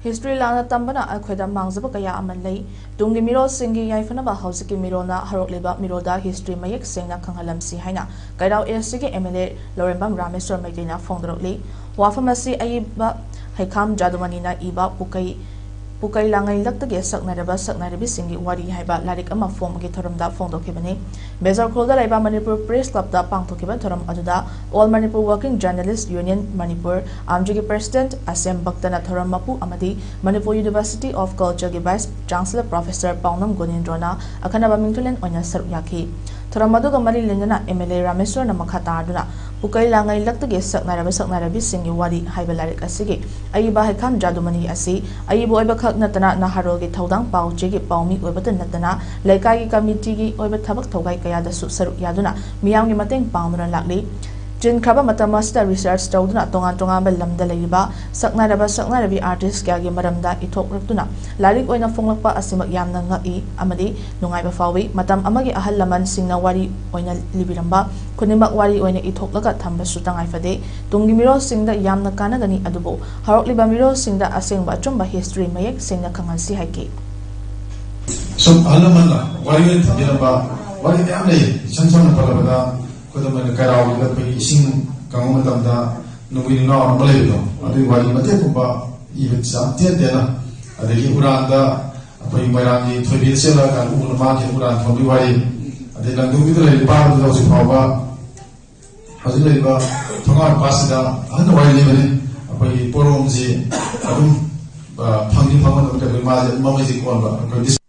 History lana tambana akhweda mangzaba kaya aman lei tungi miro singi yaifanaba hausiki mirona harokleba miroda history mayek sengna khanghalamsi haina kairau SC MLA Lorembam Rameswar Maidina Fongdrokli wafamasi aiba haikam jadumanina iba Pukkei Langei Laktagi Saknairabi singge wari haiba lairik ama form gi thoramda fongdokhibani Bezar Kholda laiba Manipur Press Club da pangthokiba thoram aduda All Manipur Working Journalist Union Manipur Amjigi President Asem Baktana thoram mapu amadi Manipur University of Culture gi Vice Chancellor Professor Paunam Gonindrona akhanaba mingtulen oina saru yakhi thoram aduga mari lengana MLA Rameswar na makhata aduna Pukkei Langei Laktagi Saknairabi singge wari haiba lairik asigi aiba haikam jadumani asi aibo oiba natana naharogi thaudang pauchegi paumi oibata natana laikai committee gi oiba thabak thogai kaya da saru yaduna miyamgi mateng paumra lakli jin khaba matamasta research tawduna tongan lamda leiba Saknairabi artist kya gi maramda ithokratuna lairik oina fonglakpa asimak yamna ngai amadi nungaiba fawi matam amagi ahal laman singna wari oina libiramba kunimak wari oina ithoklaga thamba sutangai fade tungi miro singda yamna kanagani adubo harokliba miro singda asengba chumba history mayek singna khangansi haike sum alamana wari thabiramba wari yamle chansam palabada kodamana karau da pe ising kangoma tamda nungin na malay do adi wari mate kumba ibet sa tiadena adegi uranda apai mairangi thobi sela kan ulama ke uran thobi wari adi langdung bidra par do si phawa hazile ba thongar pasida an wari lebani apai porom ji adum phangi phaman ka ma ji ko ba